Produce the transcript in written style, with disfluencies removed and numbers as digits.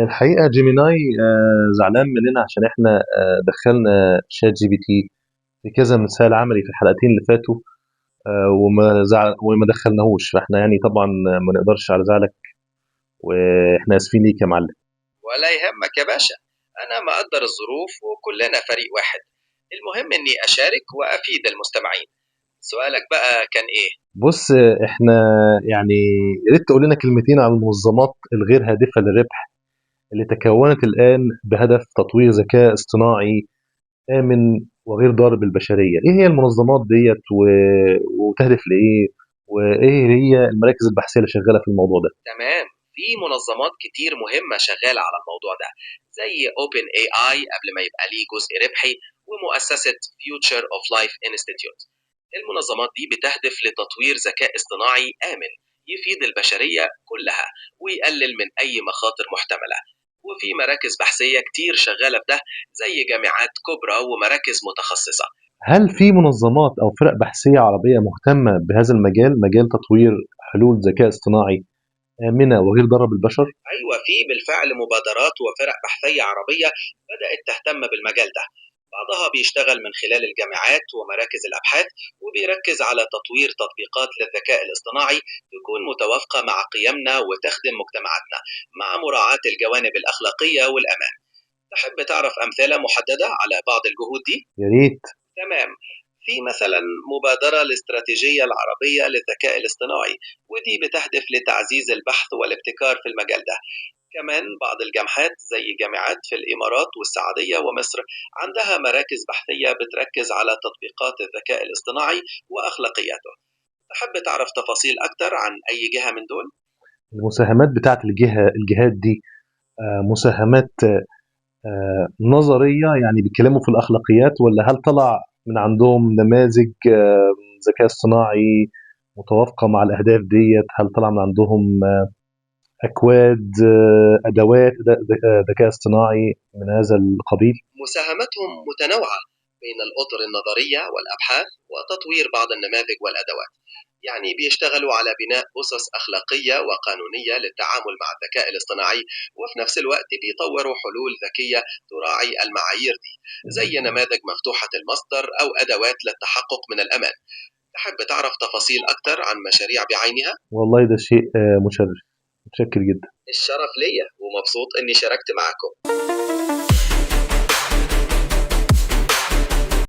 الحقيقة جيميناي زعلان مننا عشان احنا دخلنا شات جي بي تي في كذا مثال عملي في الحلقتين اللي فاتوا. وما دخلناهوش، فاحنا يعني طبعا ما نقدرش على زعلك، واحنا اسفين ليك يا معلم. ولا يهمك يا باشا. أنا مقدر الظروف وكلنا فريق واحد. المهم إني أشارك وأفيد المستمعين. سؤالك بقى كان إيه؟ بص، احنا يعني يا ريت تقول لنا كلمتين عن المنظمات الغير هادفة للربح اللي تكونت الآن بهدف تطوير ذكاء اصطناعي آمن وغير ضار بالبشرية. ايه هي المنظمات ديت وتهدف لإيه؟ وايه هي المراكز البحثية اللي شغالة في الموضوع ده؟ تمام. في منظمات كتير مهمة شغالة على الموضوع ده، زي Open AI قبل ما يبقى ليه جزء ربحي، ومؤسسة Future of Life Institute. المنظمات دي بتهدف لتطوير ذكاء اصطناعي آمن يفيد البشرية كلها ويقلل من أي مخاطر محتملة. وفي مراكز بحثية كتير شغالة بده، زي جامعات كبرى ومراكز متخصصة. هل في منظمات أو فرق بحثية عربية مهتمة بهذا المجال، مجال تطوير حلول ذكاء اصطناعي آمنة وغير ضارة بالبشر؟ أيوة، في بالفعل مبادرات وفرق بحثية عربية بدأت تهتم بالمجال ده. بعضها بيشتغل من خلال الجامعات ومراكز الأبحاث، وبيركز على تطوير تطبيقات للذكاء الاصطناعي تكون متوافقة مع قيمنا وتخدم مجتمعاتنا، مع مراعاة الجوانب الأخلاقية والأمان. تحب تعرف أمثلة محددة على بعض الجهود دي؟ يا ريت. تمام. في مثلا مبادرة الاستراتيجية العربية للذكاء الاصطناعي، ودي بتهدف لتعزيز البحث والابتكار في المجال ده. كمان بعض الجامعات زي جامعات في الإمارات والسعودية ومصر عندها مراكز بحثية بتركز على تطبيقات الذكاء الاصطناعي وأخلاقياته. تحب تعرف تفاصيل أكتر عن أي جهة من دول؟ المساهمات بتاعت الجهات دي مساهمات نظرية، يعني بيتكلموا في الأخلاقيات، ولا هل طلع من عندهم نماذج ذكاء اصطناعي متوافقة مع الأهداف ديت؟ هل طلع من عندهم أكواد أدوات ذكاء اصطناعي من هذا القبيل؟ مساهمتهم متنوعة بين الأطر النظرية والأبحاث وتطوير بعض النماذج والأدوات. يعني بيشتغلوا على بناء أسس أخلاقية وقانونية للتعامل مع الذكاء الاصطناعي، وفي نفس الوقت بيطوروا حلول ذكية تراعي المعايير دي، زي نماذج مفتوحة المصدر أو أدوات للتحقق من الأمان. تحب تعرف تفاصيل أكتر عن مشاريع بعينها؟ والله ده شيء مشرف. متشكر جدا. الشرف ليا ومبسوط إني شاركت معكم.